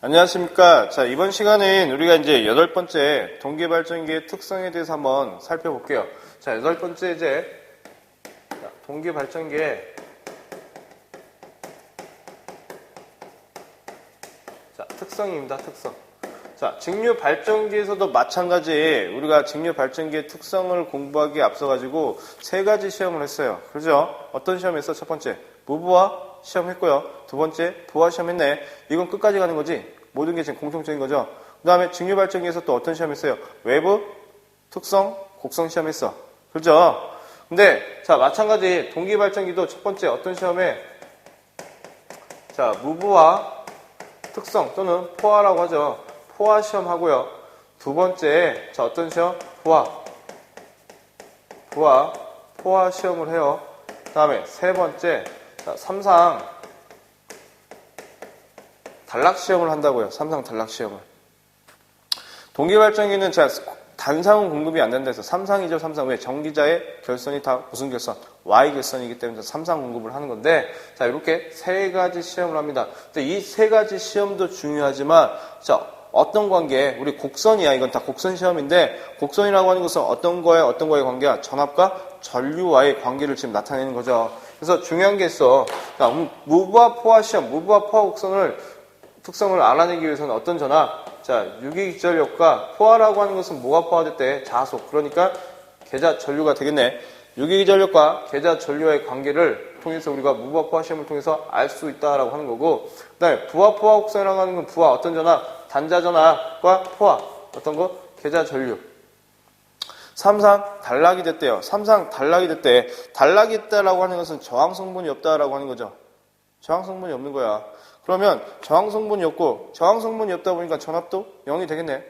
안녕하십니까. 자, 이번 시간은 우리가 이제 8번째 동기발전기의 특성에 대해서 한번 살펴볼게요. 자, 8번째 이제 동기발전기의 특성입니다. 특성. 자, 직류발전기에서도 마찬가지 우리가 직류발전기의 특성을 공부하기에 앞서가지고 3가지 시험을 했어요. 그죠? 어떤 시험 했어? 첫 번째, 무브화 시험했고요. 두 번째, 부화 시험했네. 이건 끝까지 가는 거지. 모든 게 지금 공통적인 거죠. 그 다음에 직류발전기에서 또 어떤 시험 했어요? 외부, 특성, 곡성 시험 했어. 그죠? 근데 자, 마찬가지 동기발전기도 첫 번째 어떤 시험에 자, 무브화 특성 또는 포화라고 하죠. 포화 시험 하고요. 두 번째 자, 어떤 시험? 포화 시험을 해요. 그 다음에 세 번째 자, 삼상 단락 시험을 한다고요. 삼상 단락 시험을. 동기발전기는 자, 단상은 공급이 안 된다 해서 삼상이죠. 삼상. 왜? 전기자의 결선이 다 무슨 결선? Y 결선이기 때문에 삼상 공급을 하는 건데, 자, 이렇게 3가지 시험을 합니다. 이 3가지 시험도 중요하지만, 자, 어떤 관계? 우리 곡선이야. 이건 다 곡선 시험인데, 곡선이라고 하는 것은 어떤 거의 관계야? 전압과 전류와의 관계를 지금 나타내는 거죠. 그래서 중요한 게 있어. 자, 무브화 포화 시험, 무브화 포화 곡선을 특성을 알아내기 위해서는 어떤 전압? 자, 유기기전력과 포화라고 하는 것은 뭐가 포화됐대? 자속. 그러니까 계자 전류가 되겠네. 유기기전력과 계자 전류와의 관계를 통해서 우리가 무브화 포화 시험을 통해서 알 수 있다라고 하는 거고, 그 다음에 부화 포화 곡선이라고 하는 건 부화 어떤 전압? 단자 전압과 포화 어떤 거? 계자 전류. 삼상 단락이 됐대요. 삼상 단락이 됐대. 단락이 있다라고 하는 것은 저항 성분이 없다라고 하는 거죠. 저항 성분이 없는 거야. 그러면 저항 성분이 없고 저항 성분이 없다 보니까 전압도 0이 되겠네.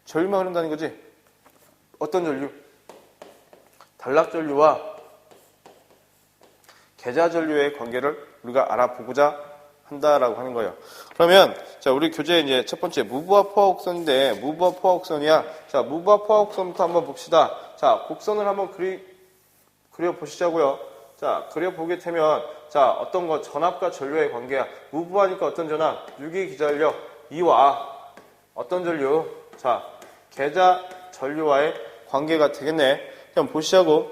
전류만 흐른다는 거지. 어떤 전류? 단락 전류와 계자 전류의 관계를 우리가 알아보고자 한다라고 하는 거예요. 그러면 자, 우리 교재 이제 첫 번째 무브화 포화 곡선인데 무브화 포화 곡선이야. 자, 무브화 포화 곡선부터 한번 봅시다. 자, 곡선을 한번 그려 보시자고요. 자, 그려보게 되면, 자, 어떤 거, 전압과 전류의 관계야. 무브하니까 어떤 전압? 유기기전력 2와 어떤 전류? 자, 계자 전류와의 관계가 되겠네. 그냥 보시자고.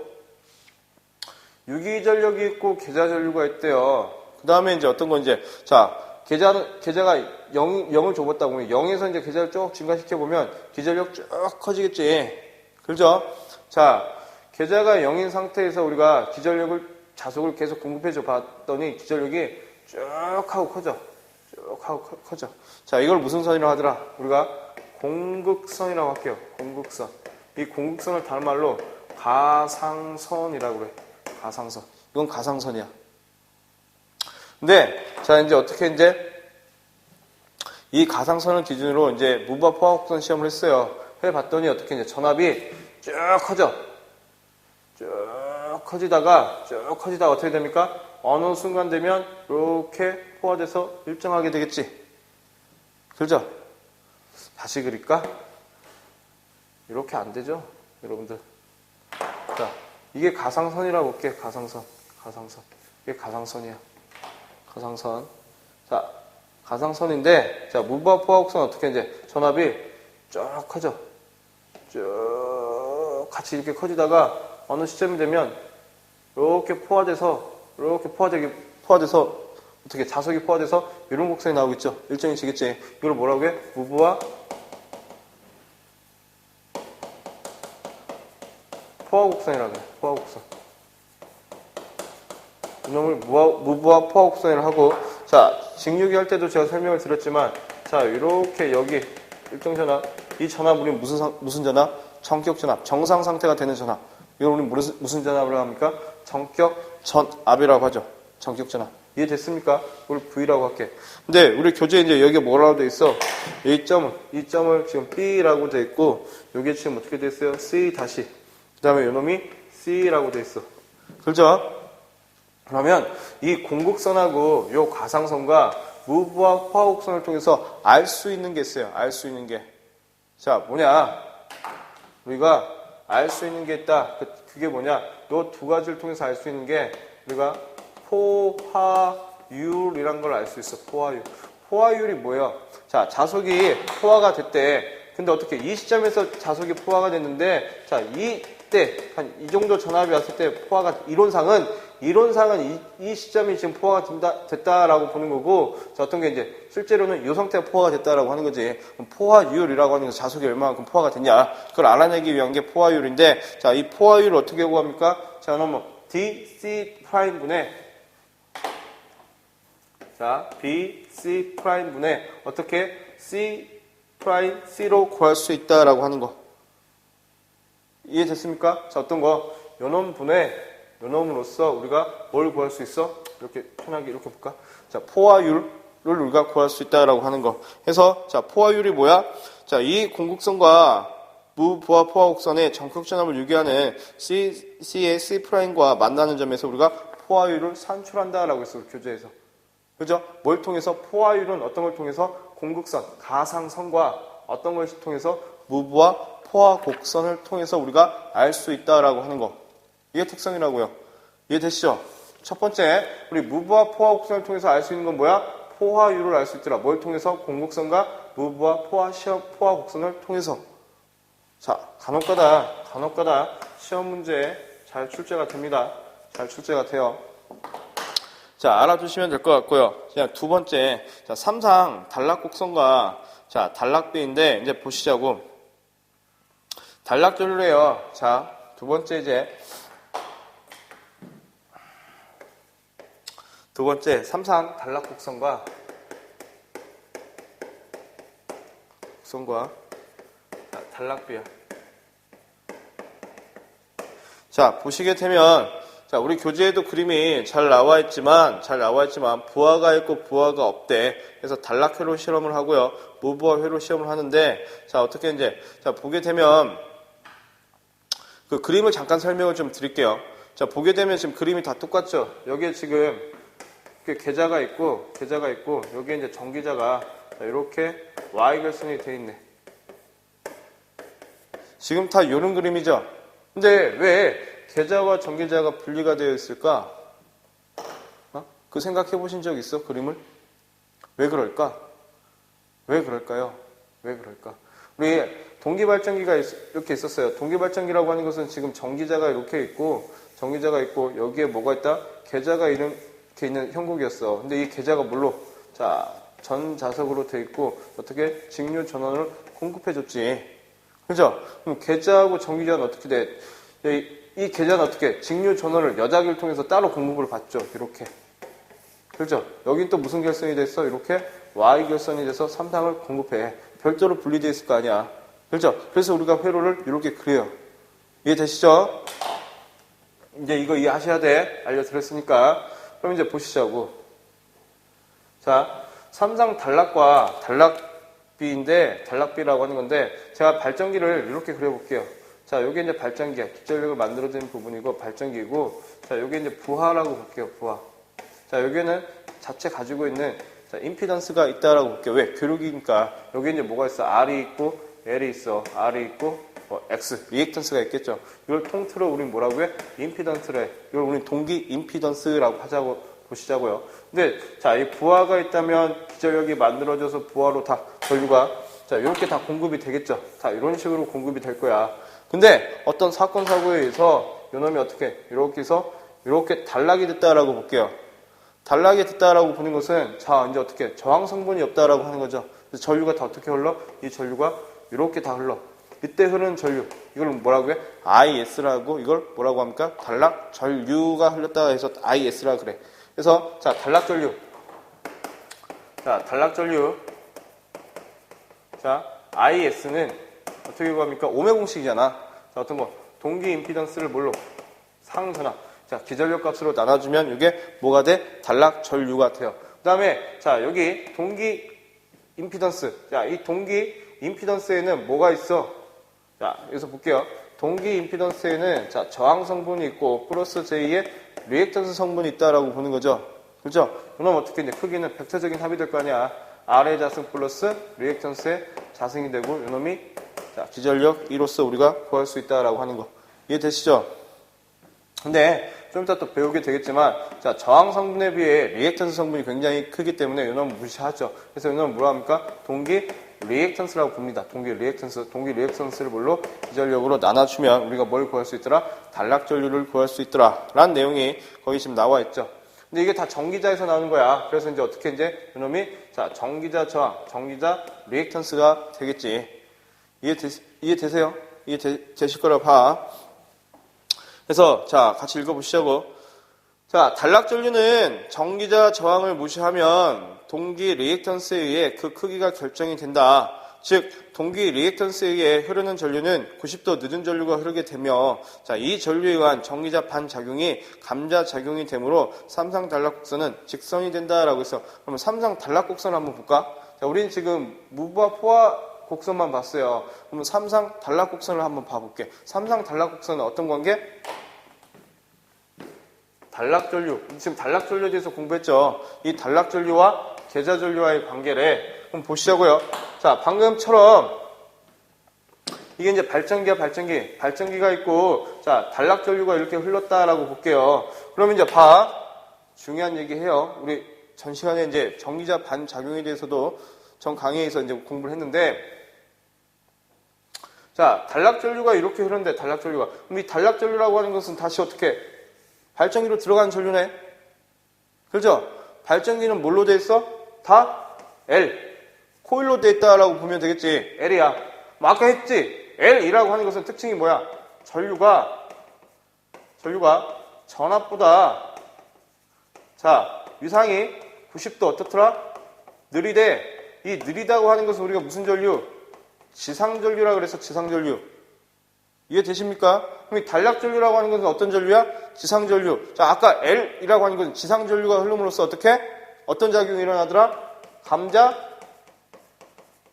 유기전력이 있고 계자 전류가 있대요. 그 다음에 이제 어떤 거 이제, 자, 계자가 0을 줘봤다고 보면 0에서 이제 계자를 쭉 증가시켜보면 기전력 쭉 커지겠지. 그죠? 자, 계자가 0인 상태에서 우리가 기전력을 자속을 계속 공급해줘 봤더니 기전력이 쭉 하고 커져. 쭉 하고 커져. 자, 이걸 무슨 선이라고 하더라? 우리가 공극선이라고 할게요. 공극선. 이 공극선을 다른 말로 가상선이라고 그래. 가상선. 이건 가상선이야. 근데, 자, 이제 어떻게 이제 이 가상선을 기준으로 이제 무브화 포화 곡선 시험을 했어요. 해봤더니 어떻게 이제 전압이 쭉 커져. 쭉 커지다가 어떻게 됩니까? 어느 순간 되면 이렇게 포화돼서 일정하게 되겠지. 그죠? 다시 그릴까? 이렇게 안 되죠? 여러분들. 자, 이게 가상선이라고 볼게. 가상선. 이게 가상선이야. 가상선. 자, 가상선인데, 자, 무브화 포화 곡선 어떻게 이제 전압이 쭉 커져. 쭉 같이 이렇게 커지다가 어느 시점이 되면 이렇게 포화돼서 어떻게 자석이 포화돼서 이런 곡선이 나오겠죠. 일정이 지겠지. 이걸 뭐라고 해? 무브화 포화 곡선이라고 해. 포화 곡선. 이놈을 무브화 포화 곡선이라고 하고, 자, 직류기 할 때도 제가 설명을 드렸지만, 자, 이렇게 여기 일정 전압, 이 전압 우리 무슨 전압? 정격 전압. 정상 상태가 되는 전압. 이걸 우리 무슨 전압이라고 합니까? 정격 전압이라고 하죠. 정격 전압. 이해됐습니까? 우리 V라고 할게. 근데 우리 교재 이제 여기 뭐라고 돼 있어? 이 점을 지금 B라고 돼 있고, 여기 지금 어떻게 돼 있어요? C 다시. 그 다음에 이놈이 C라고 돼 있어. 그렇죠? 그러면 이 공극선하고 이 가상선과 무브화 포화 곡선을 통해서 알 수 있는 게 있어요. 알 수 있는 게. 자, 뭐냐? 우리가 알 수 있는 게 있다. 그게 뭐냐? 이 두 가지를 통해서 알 수 있는 게 우리가 포화율이란 걸 알 수 있어. 포화율. 포화율이 뭐예요? 자, 자석이 포화가 됐대. 근데 어떻게 이 시점에서 자석이 포화가 됐는데, 자, 이때 한 이 정도 전압이 왔을 때 포화가 이론상은 이 시점이 지금 포화가 됐다라고 보는 거고, 자, 어떤 게 이제 실제로는 이 상태가 포화가 됐다라고 하는 거지. 그럼 포화율이라고 하는 게 자석이 얼마만큼 포화가 됐냐? 그걸 알아내기 위한 게 포화율인데, 자, 이 포화율을 어떻게 구합니까? 자, 그러면 dc 프라임 분의 자, BC 프라임 분의 어떻게 C 프라임 C로 구할 수 있다라고 하는 거. 이해됐습니까? 자, 어떤 거? 요놈으로써 우리가 뭘 구할 수 있어? 이렇게 편하게 이렇게 볼까? 자, 포화율을 우리가 구할 수 있다라고 하는 거. 해서 자, 포화율이 뭐야? 자, 이 공극선과 무부하 포화 곡선의 정cực 전압을 유기하는 C의 C 프라임과 만나는 점에서 우리가 포화율을 산출한다라고 했어, 교재에서. 그죠? 뭘 통해서? 포화율은 어떤 걸 통해서? 공극선, 가상선과 어떤 걸 통해서? 무부하 포화 곡선을 통해서 우리가 알 수 있다라고 하는 거. 이게 특성이라고요. 이해되시죠? 첫 번째, 우리 무부하 포화 곡선을 통해서 알 수 있는 건 뭐야? 포화율을 알 수 있더라. 뭘 통해서? 공극선과 무부하 포화 곡선을 통해서. 자, 간혹가다 시험 문제에 잘 출제가 됩니다. 잘 출제가 돼요. 자, 알아두시면 될 것 같고요. 자, 두 번째, 자, 삼상 단락곡선과 자, 단락비인데 이제 보시자고. 단락전류래요. 자, 두 번째 이제 두 번째 삼상 단락곡선과 단락비야. 자, 보시게 되면 자, 우리 교재에도 그림이 잘 나와 있지만 부하가 있고 부하가 없대. 그래서 단락회로 실험을 하고요. 무부하회로 실험을 하는데 자, 어떻게 이제 자, 보게 되면 그 그림을 잠깐 설명을 좀 드릴게요. 자, 보게 되면 지금 그림이 다 똑같죠. 여기에 지금 계좌가 있고 여기에 이제 전기자가 이렇게 Y결선이 돼 있네. 지금 다 이런 그림이죠. 근데 왜 계좌와 전기자가 분리가 되어 있을까? 그 생각해 보신 적 있어? 그림을? 왜 그럴까? 왜 그럴까요? 왜 그럴까? 우리 동기발전기가 이렇게 있었어요. 동기발전기라고 하는 것은 지금 전기자가 이렇게 있고 여기에 뭐가 있다? 계좌가 이렇게 있는 형국이었어. 근데 이 계좌가 뭘로? 자, 전자석으로 되어 있고 어떻게? 직류 전원을 공급해 줬지. 그죠? 그럼 계좌하고 전기자는 어떻게 돼? 이 계좌는 어떻게? 직류 전원을 여자기를 통해서 따로 공급을 받죠. 이렇게. 그죠? 여긴 또 무슨 결선이 됐어? 이렇게 Y 결선이 돼서 삼상을 공급해. 별도로 분리되어 있을 거 아니야. 그죠? 그래서 우리가 회로를 이렇게 그려요. 이해되시죠? 이제 이거 이해하셔야 돼. 알려드렸으니까. 그럼 이제 보시자고. 자, 삼상 단락과 단락비인데, 단락비라고 하는 건데, 제가 발전기를 이렇게 그려볼게요. 자, 여기 이제 발전기야. 기전력을 만들어주는 부분이고, 발전기고, 자, 여기 이제 부하라고 볼게요. 부하. 자, 여기는 자체 가지고 있는, 자, 임피던스가 있다라고 볼게요. 왜? 교류기니까. 여기 이제 뭐가 있어? R이 있고, L이 있어. R이 있고, X. 리액턴스가 있겠죠. 이걸 통틀어 우린 뭐라고 해? 임피던스래. 이걸 우린 동기 임피던스라고 하자고, 보시자고요. 근데, 자, 이 부하가 있다면, 기전력이 만들어져서 부하로 다, 전류가, 자, 이렇게 다 공급이 되겠죠. 다 이런 식으로 공급이 될 거야. 근데 어떤 사건 사고에 의해서 요놈이 어떻게 이렇게 해서 이렇게 단락이 됐다라고 볼게요. 단락이 됐다라고 보는 것은 자 이제 어떻게 저항 성분이 없다라고 하는 거죠. 그래서 전류가 다 어떻게 흘러? 이 전류가 이렇게 다 흘러. 이때 흐르는 전류 이걸 뭐라고 해? IS라고 이걸 뭐라고 합니까? 단락 전류가 흘렀다 해서 IS라 그래. 그래서 자 단락 전류. 자 단락 전류. 자 IS는 어떻게 구합니까? 오메 공식이잖아. 자, 어떤 거? 동기 임피던스를 뭘로? 상전압. 자, 기전력 값으로 나눠주면 이게 뭐가 돼? 단락 전류가 돼요. 그 다음에, 자, 여기 동기 임피던스. 자, 이 동기 임피던스에는 뭐가 있어? 자, 여기서 볼게요. 동기 임피던스에는 자, 저항 성분이 있고, 플러스 J의 리액턴스 성분이 있다라고 보는 거죠. 그죠? 그럼 어떻게 이제 크기는 벡터적인 합이 될 거 아니야. R의 자승 플러스 리액턴스의 자승이 되고, 요놈이 자, 기전력 2로서 우리가 구할 수 있다라고 하는 거. 이해되시죠? 근데 좀 이따 또 배우게 되겠지만, 자, 저항 성분에 비해 리액턴스 성분이 굉장히 크기 때문에 이놈은 무시하죠. 그래서 이놈은 뭐라 합니까? 동기 리액턴스라고 봅니다. 동기 리액턴스를 뭘로? 기전력으로 나눠주면 우리가 뭘 구할 수 있더라? 단락전류를 구할 수 있더라. 라는 내용이 거기 지금 나와 있죠. 근데 이게 다 전기자에서 나오는 거야. 그래서 이제 어떻게 이제 이놈이, 자, 전기자 저항, 전기자 리액턴스가 되겠지. 이해되세요? 이해되실 거라 봐. 그래서 자, 같이 읽어보시자고. 자, 단락전류는 전기자 저항을 무시하면 동기 리액턴스에 의해 그 크기가 결정이 된다. 즉, 동기 리액턴스에 의해 흐르는 전류는 90도 늦은 전류가 흐르게 되며, 자, 이 전류에 의한 전기자 반작용이 감자작용이 되므로 삼상 단락곡선은 직선이 된다라고 해서, 그러면 삼상 단락곡선을 한번 볼까? 자, 우리는 지금 무브와 포화 곡선만 봤어요. 그러면 삼상 단락곡선을 한번 봐볼게. 삼상 단락곡선은 어떤 관계? 단락전류. 지금 단락전류에 대해서 공부했죠. 이 단락전류와 계자전류와의 관계를 한번 보시자고요. 자, 방금처럼 이게 이제 발전기야, 발전기. 발전기가 있고, 자, 단락전류가 이렇게 흘렀다라고 볼게요. 그러면 이제 봐. 중요한 얘기 해요. 우리 전 시간에 이제 전기자 반작용에 대해서도 전 강의에서 이제 공부를 했는데, 자, 단락전류가 이렇게 흐르는데, 단락전류가. 그럼 이 단락전류라고 하는 것은 다시 어떻게? 발전기로 들어가는 전류네. 그렇죠? 발전기는 뭘로 돼 있어? 다 L. 코일로 돼 있다라고 보면 되겠지. L이야. 뭐 아까 했지? L이라고 하는 것은 특징이 뭐야? 전류가 전압보다, 자, 위상이 90도 어떻더라? 느리대. 이 느리다고 하는 것은 우리가 무슨 전류? 지상전류라고 그래서 지상전류. 이해되십니까? 그럼 이 단락전류라고 하는 것은 어떤 전류야? 지상전류. 자, 아까 L이라고 하는 것은 지상전류가 흐름으로써 어떻게? 어떤 작용이 일어나더라? 감자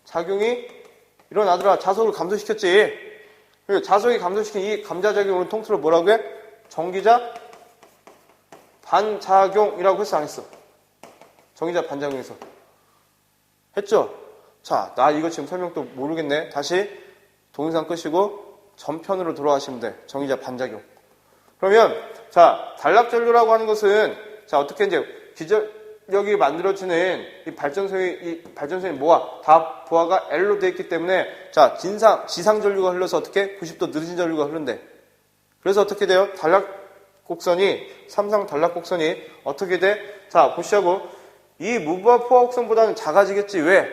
작용이 일어나더라. 자석을 감소시켰지. 그리고 자석이 감소시킨 이 감자작용을 통틀어 뭐라고 해? 전기자 반작용이라고 했어, 안 했어? 전기자 반작용에서. 했죠? 자, 나 이거 지금 설명 또 모르겠네. 다시 동영상 끄시고 전편으로 돌아가시면 돼. 전기자 반작용. 그러면, 자, 단락전류라고 하는 것은, 자, 어떻게 이제 기전력이 만들어지는 이 발전소의 뭐야? 다 부하가 L로 되어 있기 때문에, 자, 지상전류가 흘러서 어떻게? 90도 늦은 전류가 흐른대. 그래서 어떻게 돼요? 삼상 단락곡선이 어떻게 돼? 자, 보시자고. 이 무브와 포화 곡선보다는 작아지겠지. 왜?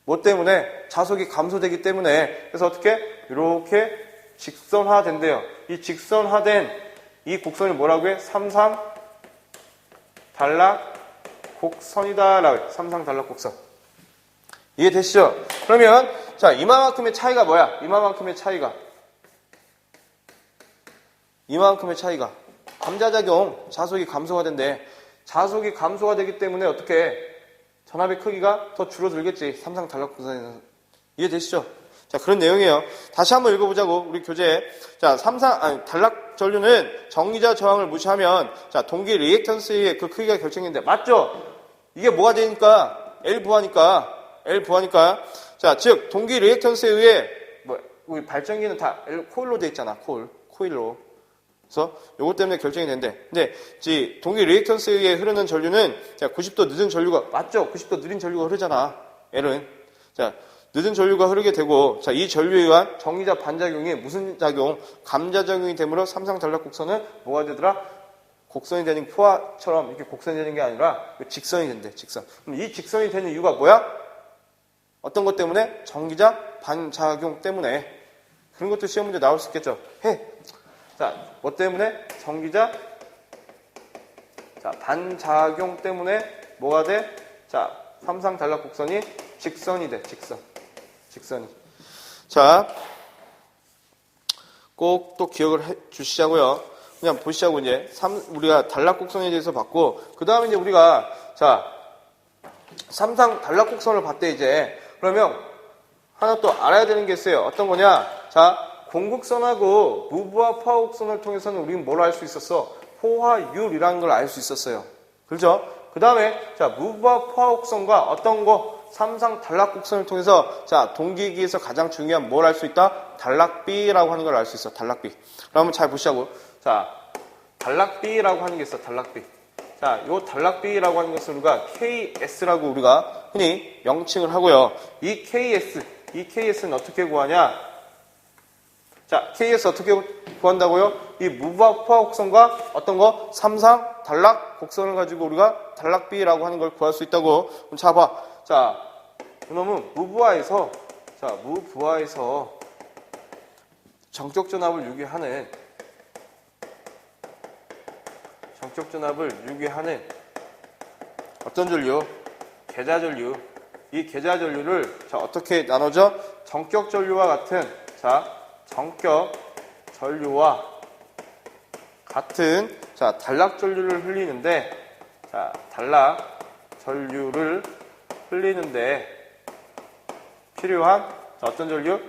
뭐 때문에? 자속이 감소되기 때문에. 그래서 어떻게? 이렇게 직선화된대요. 이 직선화된 이 곡선이 뭐라고 해? 삼상 단락곡선이다 라고 해. 삼상 단락곡선. 이해되시죠? 그러면 자, 이만큼의 차이가 뭐야? 이만큼의 차이가 감자작용, 자속이 감소가 된대. 자속이 감소가 되기 때문에 어떻게? 전압의 크기가 더 줄어들겠지. 삼상 단락곡선에서. 이해되시죠? 자, 그런 내용이에요. 다시 한번 읽어보자고, 우리 교재. 자, 단락전류는 전기자 저항을 무시하면, 자, 동기 리액턴스의 그 크기가 결정인데, 맞죠? 이게 뭐가 되니까? L 부하니까. 자, 즉, 동기 리액턴스에 의해, 우리 발전기는 다 L 코일로 돼 있잖아. 코일로. 그래서 요것 때문에 결정이 된대. 근데, 동기 리액턴스에 의해 흐르는 전류는, 자, 90도 늦은 전류가, 맞죠? 90도 느린 전류가 흐르잖아. L은. 자, 늦은 전류가 흐르게 되고, 자, 이 전류에 의한 전기자 반작용이 무슨 작용? 감자작용이 되므로 삼상 단락곡선은 뭐가 되더라? 곡선이 되는 포화처럼 이렇게 곡선이 되는 게 아니라 직선이 된대, 직선. 그럼 이 직선이 되는 이유가 뭐야? 어떤 것 때문에? 전기자 반작용 때문에. 그런 것도 시험 문제 나올 수 있겠죠. 자, 뭐 때문에? 전기자 반작용 때문에 뭐가 돼? 자, 삼상 단락곡선이 직선이 돼, 직선이. 자, 꼭 또 기억을 해 주시자고요. 그냥 보시자고 이제 우리가 단락곡선에 대해서 봤고, 그 다음에 이제 우리가 자, 삼상 단락곡선을 봤대 이제. 그러면 하나 또 알아야 되는 게 있어요. 어떤 거냐? 자, 공극선하고 무브와 포화 곡선을 통해서는 우리는 뭘 알 수 있었어? 포화율이라는 걸 알 수 있었어요. 그렇죠? 그 다음에 자, 무브와 포화 곡선과 어떤 거? 삼상 단락곡선을 통해서 자, 동기기에서 가장 중요한 뭘 알 수 있다? 단락비라고 하는 걸 알 수 있어. 단락비. 그러면 잘 보시자고. 자, 단락비라고 하는 게 있어, 단락비. 자, 요 단락비라고 하는 것을 우리가 KS라고 우리가 흔히 명칭을 하고요. 이 KS는 어떻게 구하냐? 자, KS 어떻게 구한다고요? 이 무부하 포화 곡선과 어떤 거? 삼상 단락 곡선을 가지고 우리가 단락비라고 하는 걸 구할 수 있다고. 그럼 자, 봐. 자, 그러면 무부하에서 정적 전압을 유기하는 어떤 전류? 계좌전류. 이 계좌전류를 자, 어떻게 나눠져? 정격 전류와 같은 정격 전류와 같은 단락 전류를 흘리는데 단락 전류를 흘리는데 필요한 어떤 전류?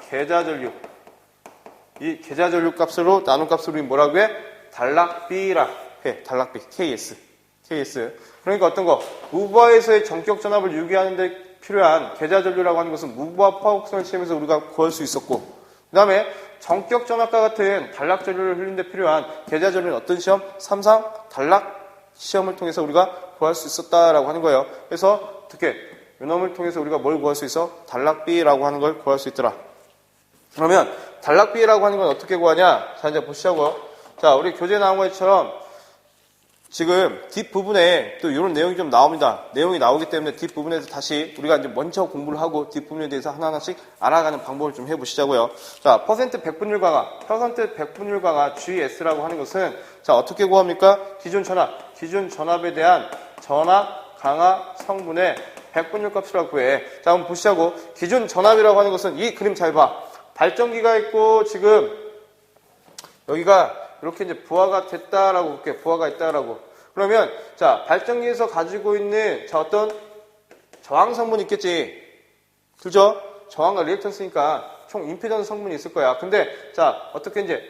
계좌전류. 이 계좌전류 값으로 나눈 값을 우리 뭐라고 해? 단락비라 해. 단락비. KS. 그러니까 어떤 거? 무부하에서의 정격 전압을 유기하는 데 필요한 계좌전류라고 하는 것은 무부하 포화 곡선을 시험에서 우리가 구할 수 있었고, 그 다음에 정격 전압과 같은 단락 전류를 흘리는 데 필요한 계좌전류는 어떤 시험? 삼상 단락 시험을 통해서 우리가 구할 수 있었다라고 하는 거예요. 그래서 어떻게? 요놈을 통해서 우리가 뭘 구할 수 있어? 단락비라고 하는 걸 구할 수 있더라. 그러면 단락비라고 하는 건 어떻게 구하냐? 자, 이제 보시자고요. 자, 우리 교재에 나온 것처럼 지금 뒷부분에 또 이런 내용이 좀 나옵니다. 내용이 나오기 때문에 뒷부분에서 다시 우리가 이제 먼저 공부를 하고 뒷부분에 대해서 하나하나씩 알아가는 방법을 좀 해보시자고요. 자, 백분율 강화 GS라고 하는 것은 자, 어떻게 구합니까? 기준 전압에 대한 전압 강화 성분의 백분율 값이라고 구해. 자, 한번 보시자고. 기준 전압이라고 하는 것은 이 그림 잘 봐. 발전기가 있고 지금 여기가 이렇게 이제 부하가 됐다라고 볼게요. 부하가 있다라고. 그러면 자, 발전기에서 가지고 있는 어떤 저항 성분이 있겠지. 그죠? 저항과 리액턴스니까 총 임피던스 성분이 있을 거야. 근데 자, 어떻게 이제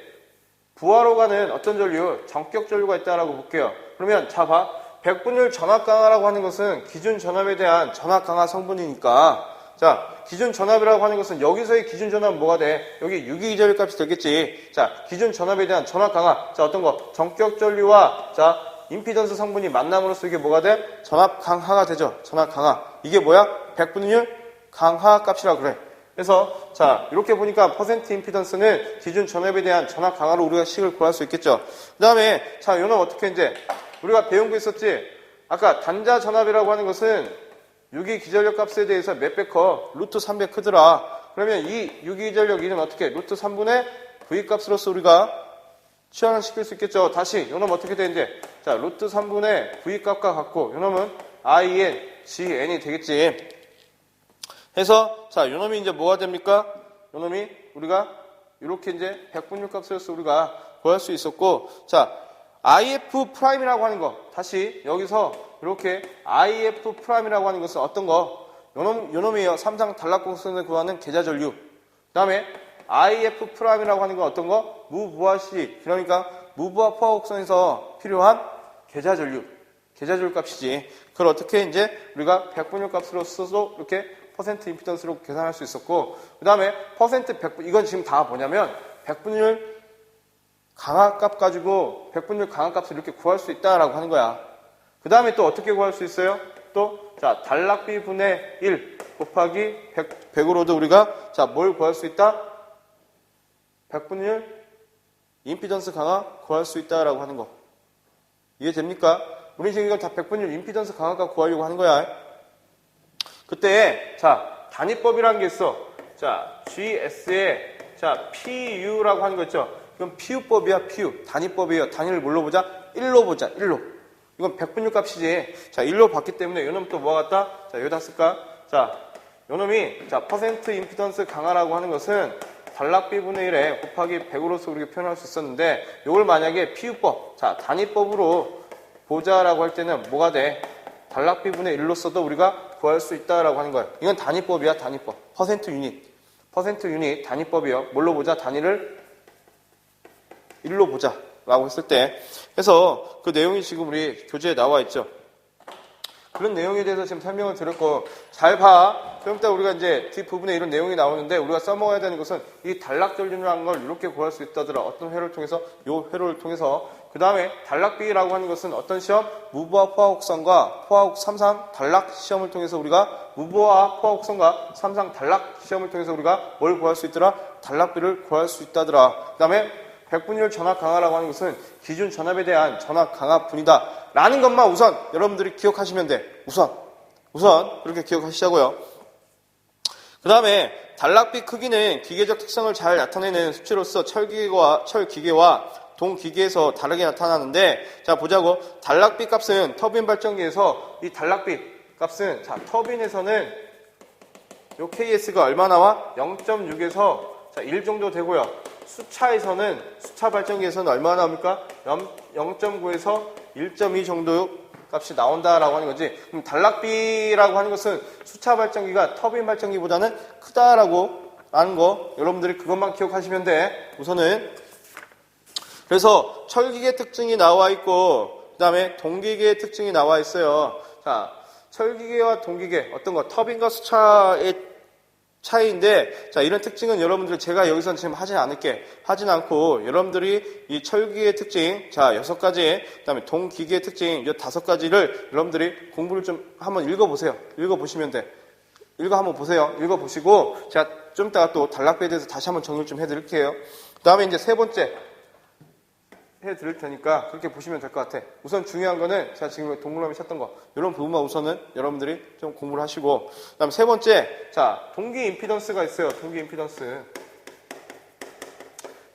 부하로 가는 어떤 전류, 정격 전류가 있다라고 볼게요. 그러면 자, 봐. 백분율 전압 강화라고 하는 것은 기준 전압에 대한 전압 강화 성분이니까 자, 기준 전압이라고 하는 것은 여기서의 기준 전압은 뭐가 돼? 여기 유기기전류 값이 되겠지. 자, 기준 전압에 대한 전압 강화. 자, 어떤 거? 정격 전류와 자, 임피던스 성분이 만남으로써 이게 뭐가 돼? 전압 강화가 되죠. 전압 강화. 이게 뭐야? 백분율 강화 값이라고 그래. 그래서 자, 이렇게 보니까 퍼센트 임피던스는 기준 전압에 대한 전압 강화로 우리가 식을 구할 수 있겠죠. 그다음에 자, 요놈 어떻게 이제 우리가 배운 거 있었지? 아까 단자 전압이라고 하는 것은 유기기전력 값에 대해서 몇 배 커? 루트 3배 크더라. 그러면 이 유기기전력 이는 어떻게? 루트 3분의 V 값으로서 우리가 치환을 시킬 수 있겠죠. 다시 요놈 어떻게 되는지 자, 루트 3분의 V 값과 같고 요놈은 IN, GN이 되겠지. 해서 자, 요놈이 이제 뭐가 됩니까? 요놈이 우리가 이렇게 이제 백분율 값으로서 우리가 구할 수 있었고, 자, IF 프라임이라고 하는 거. 다시 여기서 이렇게 IF 프라임이라고 하는 것은 어떤 거? 요놈이에요. 삼상 단락 곡선을 구하는 계좌전류. 그 다음에 IF 프라임이라고 하는 건 어떤 거? 무부하시. 그러니까 무부하 포화 곡선에서 필요한 계좌전류 값이지. 그걸 어떻게 이제 우리가 백분율 값으로 써서 이렇게 퍼센트 임피던스로 계산할 수 있었고, 그 다음에 이건 지금 다 뭐냐면 백분율 강화값 가지고 백분율 강화값을 이렇게 구할 수 있다라고 하는 거야. 그 다음에 또 어떻게 구할 수 있어요? 또 자, 단락비 분의 1 곱하기 100으로도 우리가 자, 뭘 구할 수 있다? 백분율 임피던스 강화 구할 수 있다라고 하는 거. 이해됩니까? 우리 지금 이거 다 백분율 임피던스 강화값 구하려고 하는 거야. 그때 자, 단위법이라는 게 있어. 자, GS에 자, PU라고 하는 거 있죠. 이건 PU법이야, PU. 단위법이에요. 단위를 뭘로 보자? 1로 보자, 1로. 이건 백분율 값이지. 자, 1로 봤기 때문에 요놈 또 뭐 같다? 자, 여기다 쓸까? 자, 요놈이 자, 퍼센트 임피던스 강화라고 하는 것은 단락비 분의 1에 곱하기 100으로서 우리가 표현할 수 있었는데, 요걸 만약에 PU법, 자, 단위법으로 보자라고 할 때는 뭐가 돼? 단락비 분의 1로 써도 우리가 구할 수 있다라고 하는 거예요. 이건 단위법이야, 단위법. 퍼센트 유닛 단위법이요. 뭘로 보자? 단위를 1로 보자 라고 했을 때, 그래서 그 내용이 지금 우리 교재에 나와 있죠. 그런 내용에 대해서 지금 설명을 드렸고, 잘 봐. 좀 이따 우리가 이제 뒷부분에 이런 내용이 나오는데 우리가 써먹어야 되는 것은 이 단락전류라는 걸 이렇게 구할 수 있다더라. 어떤 회로를 통해서? 요 회로를 통해서 그 다음에 단락비라고 하는 것은 어떤 시험? 무브와 포화곡선과 포화곡 삼상 단락 시험을 통해서 우리가 무브와 포화곡선과 삼상 단락 시험을 통해서 우리가 뭘 구할 수 있더라? 단락비를 구할 수 있다더라. 그 다음에 백분율 전압 강화라고 하는 것은 기준 전압에 대한 전압 강화분이다 라는 것만 우선 여러분들이 기억하시면 돼. 우선 그렇게 기억하시자고요. 그 다음에 단락비 크기는 기계적 특성을 잘 나타내는 수치로서 철기계와 동기계에서 다르게 나타나는데, 자 보자고. 단락비 값은 터빈 발전기에서 이 단락비 값은, 자 터빈에서는 요 KS가 얼마 나와? 0.6에서 1 정도 되고요. 수차 발전기에서는 얼마 나옵니까? 0.9에서 1.2 정도 값이 나온다라고 하는 거지. 그럼 단락비라고 하는 것은 수차 발전기가 터빈 발전기보다는 크다라고 하는 거, 여러분들이 그것만 기억하시면 돼. 우선은. 그래서 철기계 특징이 나와 있고, 그 다음에 동기계의 특징이 나와 있어요. 자, 철기계와 동기계, 어떤 거? 터빈과 수차의 차이인데, 자, 이런 특징은 여러분들 제가 여기서는 지금 하진 않고, 여러분들이 이 철기의 특징, 자, 6가지, 그 다음에 동기계의 특징, 이 5가지를 여러분들이 공부를 좀 한번 읽어보세요. 읽어보시면 돼. 한번 보세요. 읽어보시고, 제가 좀 이따가 또 단락비에 대해서 다시 한번 정리를 좀 해드릴게요. 그 다음에 이제 세 번째 해드릴 테니까 그렇게 보시면 될 것 같아. 우선 중요한 거는 제가 지금 동그라미 쳤던 거, 이런 부분만 우선은 여러분들이 좀 공부를 하시고, 그 다음 세 번째, 자, 동기 임피던스가 있어요. 동기 임피던스.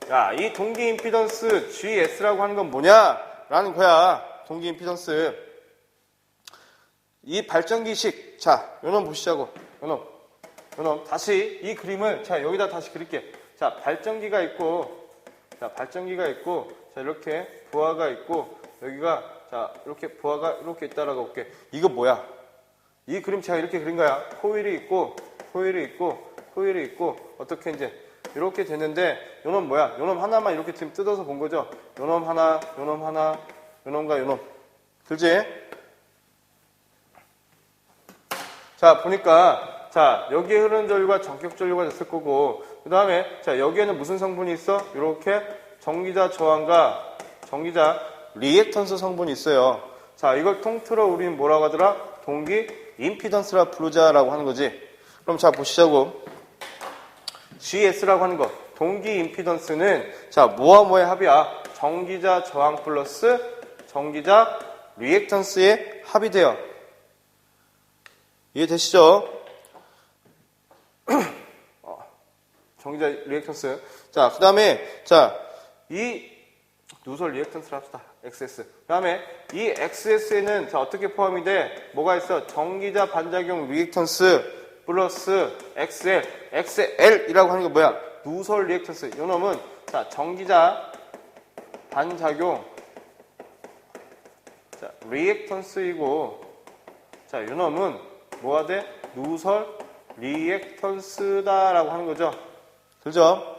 야, 이 동기 임피던스 GS라고 하는 건 뭐냐? 라는 거야. 동기 임피던스. 이 발전기식, 자, 요놈 보시자고. 요놈. 다시 이 그림을, 자, 여기다 다시 그릴게. 자, 발전기가 있고, 자, 이렇게 부하가 있고, 여기가, 자, 이렇게 부하가 이렇게 있다라고 볼게. 이거 뭐야? 이 그림 제가 이렇게 그린 거야. 코일이 있고, 어떻게 이제, 이렇게 되는데, 요놈 뭐야? 요놈 하나만 이렇게 지금 뜯어서 본 거죠? 요놈 하나, 요놈과 요놈. 그지? 자, 보니까, 자, 여기에 흐르는 전류가 전격 전류가 됐을 거고, 그 다음에, 자, 여기에는 무슨 성분이 있어? 이렇게 전기자 저항과 전기자 리액턴스 성분이 있어요. 자, 이걸 통틀어 우리는 뭐라고 하더라? 동기 임피던스라 부르자라고 하는 거지. 그럼 자, 보시자고. GS라고 하는 거. 동기 임피던스는, 자, 뭐와 뭐의 합이야? 전기자 저항 플러스 전기자 리액턴스의 합이 돼요. 이해되시죠? 전기자 리액턴스. 자, 그 다음에, 자, 이 누설 리액턴스를 합시다. XS. 그 다음에 이 XS에는, 자, 어떻게 포함이 돼? 뭐가 있어? 전기자 반작용 리액턴스 플러스 XL이라고 하는 게 뭐야? 누설 리액턴스. 이 놈은, 자, 전기자 반작용, 자, 리액턴스이고, 자, 이 놈은 뭐가 돼? 누설 리액턴스다라고 하는 거죠. 그죠?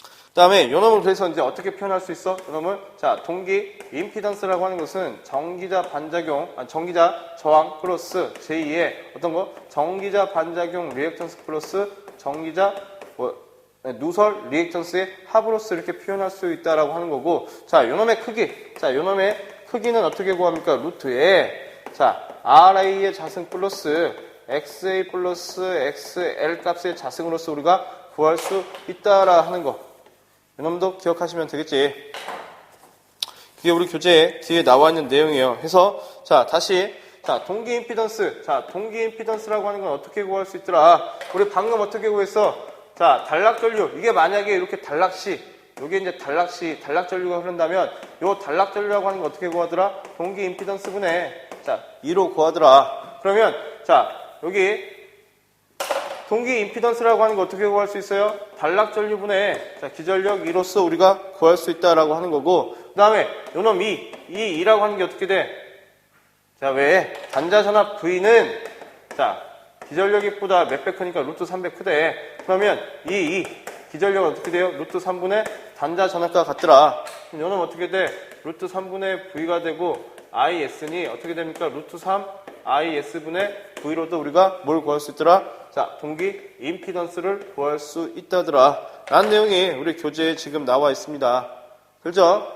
그 다음에 요놈을 그래서 이제 어떻게 표현할 수 있어? 요놈을, 자, 동기 임피던스라고 하는 것은 전기자 반작용, 전기자 저항 플러스 제2의 어떤 거? 전기자 반작용 리액턴스 플러스 전기자 누설 리액턴스의 합으로서 이렇게 표현할 수 있다라고 하는 거고, 자, 요놈의 크기. 자, 요놈의 크기는 어떻게 구합니까? 루트에, 자, RA의 자승 플러스 XA 플러스 XL 값의 자승으로서 우리가 구할 수 있다라 하는 거. 이놈도 기억하시면 되겠지. 그게 우리 교재에 뒤에 나와 있는 내용이에요. 해서, 자, 다시, 자, 동기 임피던스. 자, 동기 임피던스라고 하는 건 어떻게 구할 수 있더라? 우리 방금 어떻게 구했어? 자, 단락전류. 이게 만약에 이렇게 단락시, 요게 이제 단락전류가 흐른다면, 요 단락전류라고 하는 건 어떻게 구하더라? 동기 임피던스 분의, 자, 2로 구하더라. 그러면, 자, 여기, 동기 임피던스라고 하는 거 어떻게 구할 수 있어요? 단락전류분의, 자, 기전력 2로서 우리가 구할 수 있다라고 하는 거고, 그 다음에 요놈 2라고 하는 게 어떻게 돼? 자, 왜? 단자전압 V는, 자, 기전력 2보다 몇 배 크니까 루트 3배 크대. 그러면 기전력은 어떻게 돼요? 루트 3분의 단자전압과 같더라. 그럼 요놈 어떻게 돼? 루트 3분의 V가 되고, IS니 어떻게 됩니까? 루트 3 IS분의 V로도 우리가 뭘 구할 수 있더라? 자, 동기 임피던스를 구할 수 있다더라 라는 내용이 우리 교재에 지금 나와 있습니다. 그죠?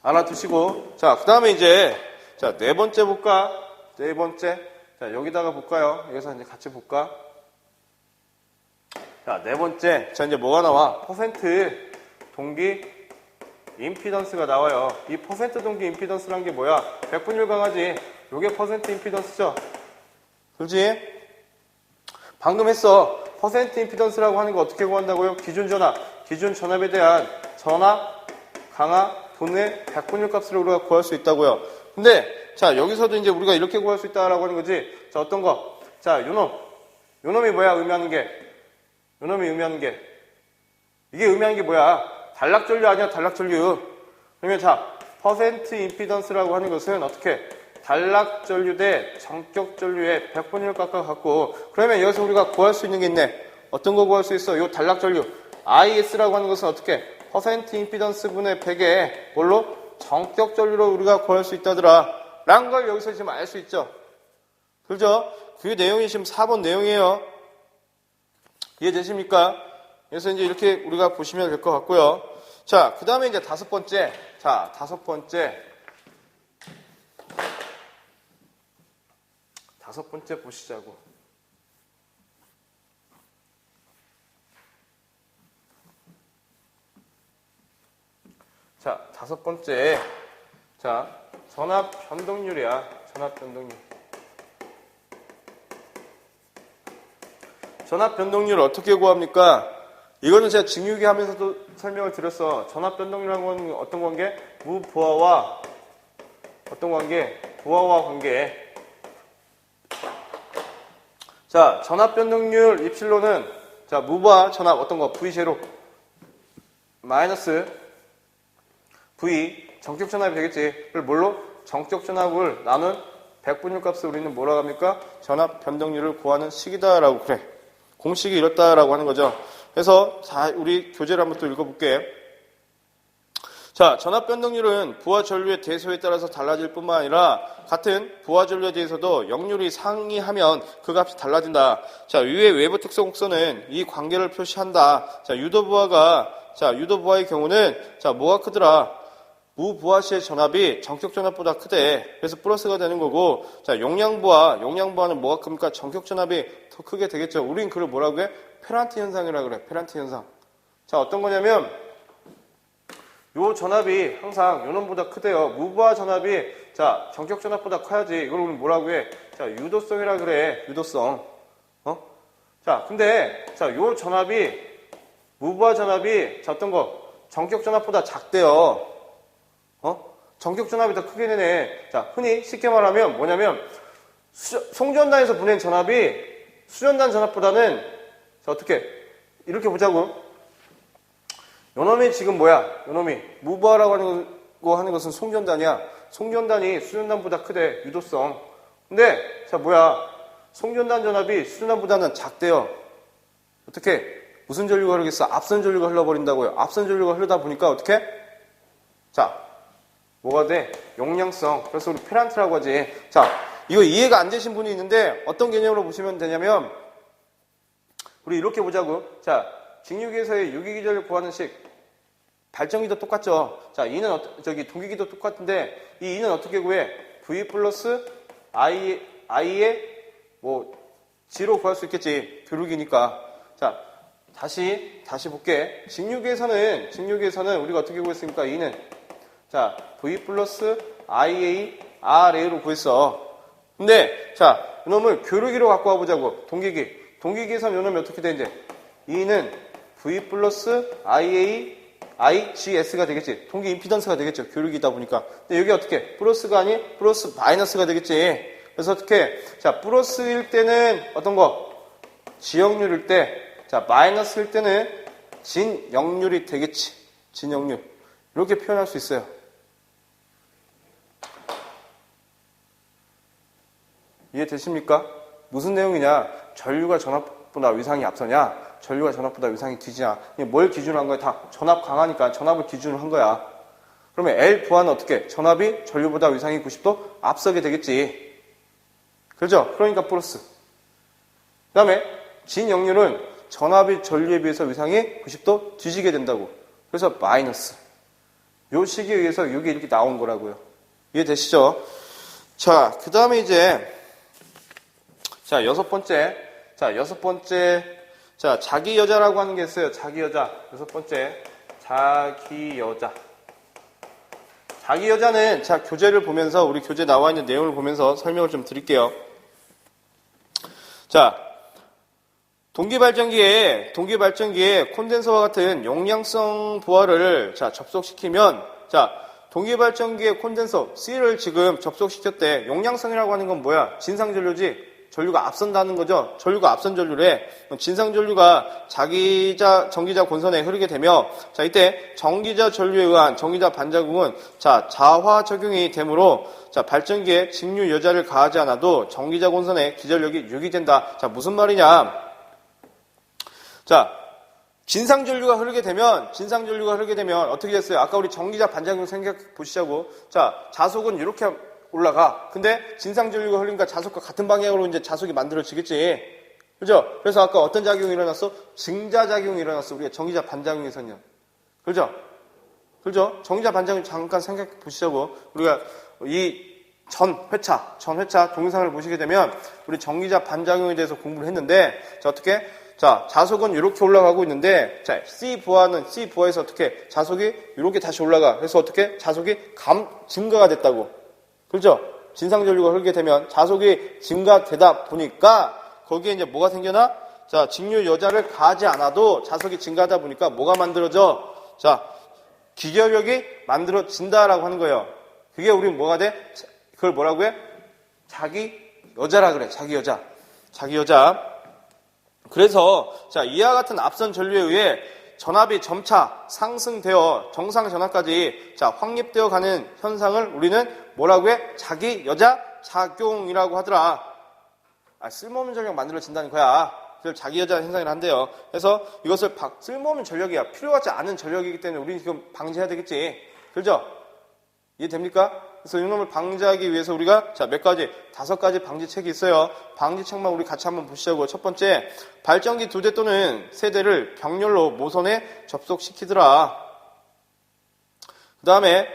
알아두시고. 자, 그 다음에 이제, 자, 네 번째 볼까? 네 번째. 자, 여기다가 볼까요? 여기서 이제 같이 볼까? 자, 네 번째. 자, 이제 뭐가 나와? 퍼센트 동기 임피던스가 나와요. 이 퍼센트 동기 임피던스란 게 뭐야? 백분율 강하지. 요게 퍼센트 임피던스죠? 그렇지? 방금 했어. 퍼센트 임피던스라고 하는 거 어떻게 구한다고요? 기준 전압. 기준 전압에 대한 전압, 강하, 분의 백분율 값으로 우리가 구할 수 있다고요. 근데, 자, 여기서도 이제 우리가 이렇게 구할 수 있다라고 하는 거지. 자, 어떤 거? 자, 요놈이 뭐야? 의미하는 게. 요놈이 의미하는 게. 이게 의미하는 게 뭐야? 단락전류 아니야? 단락전류. 그러면 자, 퍼센트 임피던스라고 하는 것은 어떻게? 단락전류 대 전격전류의 백분율 값과 같고, 그러면 여기서 우리가 구할 수 있는 게 있네. 어떤 거 구할 수 있어? 요 단락전류. IS라고 하는 것은 어떻게? 퍼센트 임피던스 분의 100에 뭘로? 전격전류로 우리가 구할 수 있다더라. 라는 걸 여기서 지금 알 수 있죠. 그죠? 그 내용이 지금 4번 내용이에요. 이해되십니까? 그래서 이제 이렇게 우리가 보시면 될 것 같고요. 자, 그 다음에 이제 다섯 번째. 자, 다섯 번째 보시자고. 자, 다섯 번째. 자, 전압 변동률이야. 전압 변동률. 전압 변동률 어떻게 구합니까? 이거는 제가 직류기 하면서도 설명을 드렸어. 전압 변동률이라는 건 어떤 관계? 무부하와 어떤 관계? 부하와 관계. 자, 전압 변동률 입실로는 자, 무부하 전압 어떤 거? V0 마이너스 V 정격 전압이 되겠지. 그걸 뭘로? 정격 전압을 나눈 백분율 값을 우리는 뭐라고 합니까? 전압 변동률을 구하는 식이다라고 그래. 공식이 이렇다라고 하는 거죠. 그래서 우리 교재를 한번 또 읽어볼게. 자, 전압 변동률은 부하 전류의 대소에 따라서 달라질 뿐만 아니라 같은 부하 전류에 대해서도 역률이 상이하면 그 값이 달라진다. 자, 위의 외부 특성 곡선은 이 관계를 표시한다. 자, 유도부하의 경우는 자, 뭐가 크더라? 무부하 시의 전압이 전격 전압보다 크대. 그래서 플러스가 되는 거고, 자, 용량부하는 뭐가 큽니까? 전격 전압이 더 크게 되겠죠. 우린 그걸 뭐라고 해? 페란트 현상이라고 그래. 페란트 현상. 자, 어떤 거냐면, 요 전압이 항상 요 놈보다 크대요. 무부하 전압이, 자, 전격 전압보다 커야지. 이걸 우리 뭐라고 해? 자, 유도성이라 그래. 유도성. 자, 근데, 자, 요 전압이, 무부하 전압이, 자, 어떤 거? 전격 전압보다 작대요. 전격 전압이 더 크게 되네. 자, 흔히 쉽게 말하면 뭐냐면, 송전단에서 보낸 전압이 수전단 전압보다는, 자, 어떻게? 이렇게 보자고. 요놈이 지금 뭐야? 요놈이. 무부하라고 하는 것은 송전단이야. 송전단이 수전단보다 크대. 유도성. 근데, 자, 뭐야? 송전단 전압이 수전단보다는 작대요. 어떻게? 무슨 전류가 흐르겠어? 앞선 전류가 흘러버린다고요. 앞선 전류가 흐르다 보니까 어떻게? 자, 뭐가 돼? 용량성. 그래서 우리 페란트라고 하지. 자, 이거 이해가 안 되신 분이 있는데 어떤 개념으로 보시면 되냐면 우리 이렇게 보자고. 자, 직류기에서의 유기기전을 구하는 식. 발전기도 똑같죠. 자, E는 동기기도 똑같은데 이 E는 어떻게 구해? V 플러스 I의 G로 구할 수 있겠지. 교류기니까. 자, 다시 볼게. 직류기에서는 우리가 어떻게 구했습니까? E는 자, V 플러스 IA RA로 구했어. 근데, 자, 이놈을 교류기로 갖고 와보자고. 동기기에서는 이놈이 어떻게 돼, 이제? E는 V 플러스 IGS가 되겠지. 동기 임피던스가 되겠죠. 교류기다 보니까. 근데 여기 어떻게? 플러스가 아닌 플러스 마이너스가 되겠지. 그래서 어떻게? 자, 플러스일 때는 어떤 거? 지역률일 때. 자, 마이너스일 때는 진역률이 되겠지. 진역률. 이렇게 표현할 수 있어요. 이해되십니까? 무슨 내용이냐? 전류가 전압보다 위상이 앞서냐? 전류가 전압보다 위상이 뒤지냐? 뭘 기준으로 한 거야? 다 전압 강하니까 전압을 기준으로 한 거야. 그러면 L 부하는 어떻게? 전압이 전류보다 위상이 90도 앞서게 되겠지. 그렇죠? 그러니까 플러스. 그 다음에 진역률은 전압이 전류에 비해서 위상이 90도 뒤지게 된다고. 그래서 마이너스. 요 식에 의해서 이게 이렇게 나온 거라고요. 이해되시죠? 자, 그 다음에 이제, 자, 여섯 번째, 자, 자기 여자라고 하는 게 있어요. 자기 여자. 여섯 번째, 자기 여자. 자기 여자는, 자, 교재를 보면서, 우리 교재 나와 있는 내용을 보면서 설명을 좀 드릴게요. 자, 동기발전기에 콘덴서와 같은 용량성 보아를, 자, 접속시키면, 자, 동기발전기의 콘덴서 C를 지금 접속시켰대. 용량성이라고 하는 건 뭐야? 진상전류지? 전류가 앞선다는 거죠. 전류가 앞선 전류래. 진상전류가 전기자 본선에 흐르게 되며, 자, 이때 전기자 전류에 의한 전기자 반작용은, 자, 자화적용이 되므로, 자, 발전기에 직류 여자를 가하지 않아도 전기자 본선에 기전력이 유기된다. 자, 무슨 말이냐? 자, 진상전류가 흐르게 되면 어떻게 됐어요? 아까 우리 전기자 반작용 생각해 보시자고. 자, 자속은 이렇게 올라가. 근데 진상전류가 흐르니까 자속과 같은 방향으로 이제 자속이 만들어지겠지. 그죠? 그래서 아까 어떤 작용이 일어났어? 증자작용이 일어났어. 우리가 전기자 반작용에서는요. 그죠? 전기자 반작용 잠깐 생각해 보시자고. 우리가 이 전 회차 동영상을 보시게 되면 우리 전기자 반작용에 대해서 공부를 했는데, 자, 어떻게? 자, 자속은 이렇게 올라가고 있는데, 자, C 부하에서 어떻게? 자속이 이렇게 다시 올라가. 그래서 어떻게? 자속이 증가가 됐다고. 그렇죠? 진상전류가 흐르게 되면 자속이 증가되다 보니까 거기에 이제 뭐가 생겨나? 자, 직류 여자를 가하지 않아도 자속이 증가하다 보니까 뭐가 만들어져? 자, 기결력이 만들어진다라고 하는 거예요. 그게 우리는 뭐가 돼? 그걸 뭐라고 해? 자기 여자라 그래. 자기 여자. 그래서, 자, 이와 같은 앞선 전류에 의해 전압이 점차 상승되어 정상 전압까지, 자, 확립되어 가는 현상을 우리는 뭐라고 해? 자기 여자 작용이라고 하더라. 쓸모없는 전력 만들어진다는 거야. 그래서 자기 여자 현상이라 한대요. 그래서 이것을 쓸모없는 전력이야. 필요하지 않은 전력이기 때문에 우리는 지금 방지해야 되겠지. 그렇죠? 이해됩니까? 그래서 이놈을 방지하기 위해서 우리가, 자, 5가지 방지책이 있어요. 방지책만 우리 같이 한번 보시자고요. 첫 번째, 발전기 2대 또는 3대를 병렬로 모선에 접속시키더라. 그 다음에,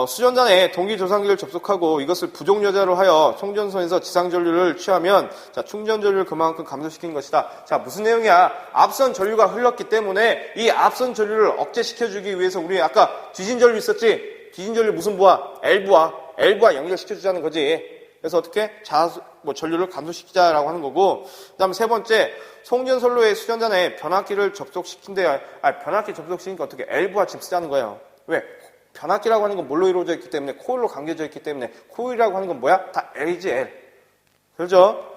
수전단에 동기조상기를 접속하고 이것을 부족여자로 하여 송전선에서 지상전류를 취하면, 자, 충전전류를 그만큼 감소시킨 것이다. 자, 무슨 내용이야? 앞선 전류가 흘렀기 때문에 이 앞선 전류를 억제시켜주기 위해서 우리 아까 뒤진전류 있었지? 뒤진전류 무슨 부하? L부하 연결시켜주자는 거지. 그래서 어떻게? 전류를 감소시키자라고 하는 거고. 그 다음에 세 번째, 송전선로의 수전단에 변압기를 접속시킨대요. 변압기 접속시키니까 어떻게? L부하 지금 쓰자는 거예요. 왜? 변압기라고 하는 건 뭘로 이루어져 있기 때문에, 코일로 감겨져 있기 때문에, 코일이라고 하는 건 뭐야? 다 L이지, L. 그렇죠?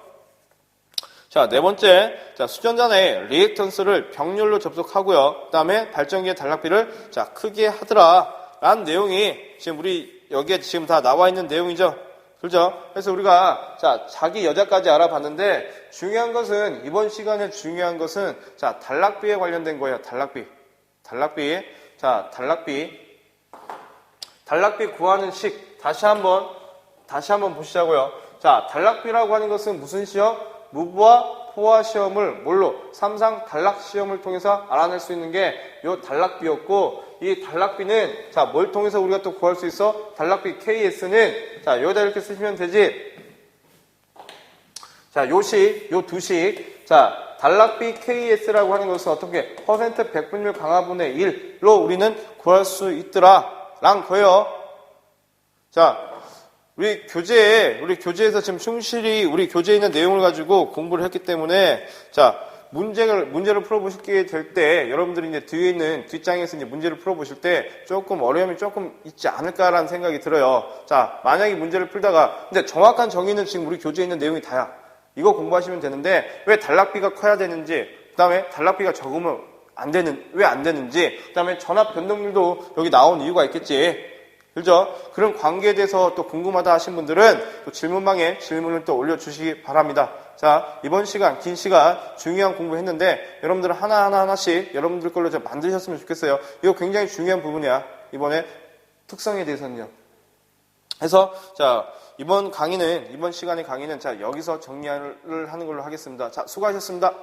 자, 네 번째, 자, 수전단에 리액턴스를 병렬로 접속하고요. 그 다음에 발전기의 단락비를, 자, 크게 하더라. 라는 내용이 지금 우리 여기에 지금 다 나와 있는 내용이죠. 그렇죠? 그래서 우리가, 자, 자기 여자까지 알아봤는데, 이번 시간에 중요한 것은, 자, 단락비에 관련된 거예요. 단락비. 자, 단락비 구하는 식. 다시 한번 보시자고요. 자, 단락비라고 하는 것은 무슨 시험? 무부하 포화 시험을 뭘로? 삼상 단락 시험을 통해서 알아낼 수 있는 게 요 단락비였고, 이 단락비는, 자, 뭘 통해서 우리가 또 구할 수 있어? 단락비 KS는, 자, 여기다 이렇게 쓰시면 되지. 자, 요 두 식. 자, 단락비 KS라고 하는 것은 어떻게? 퍼센트 백분율 강화분의 1로 우리는 구할 수 있더라. 란 거예요. 자, 우리 교재에서 지금 충실히 우리 교재에 있는 내용을 가지고 공부를 했기 때문에, 자, 문제를 풀어보시게 될 때, 여러분들이 이제 뒤에 있는 뒷장에서 이제 문제를 풀어보실 때 조금 어려움이 조금 있지 않을까라는 생각이 들어요. 자, 만약에 문제를 풀다가, 근데 정확한 정의는 지금 우리 교재에 있는 내용이 다야. 이거 공부하시면 되는데, 왜 단락비가 커야 되는지, 그 다음에 단락비가 적으면 왜 안 되는지, 그 다음에 전압 변동률도 여기 나온 이유가 있겠지. 그죠? 그런 관계에 대해서 또 궁금하다 하신 분들은 또 질문방에 질문을 또 올려주시기 바랍니다. 자, 이번 시간, 긴 시간 중요한 공부했는데 여러분들은 하나씩 여러분들 걸로 좀 만드셨으면 좋겠어요. 이거 굉장히 중요한 부분이야. 이번에 특성에 대해서는요. 그래서, 자, 이번 시간의 강의는 자, 여기서 정리를 하는 걸로 하겠습니다. 자, 수고하셨습니다.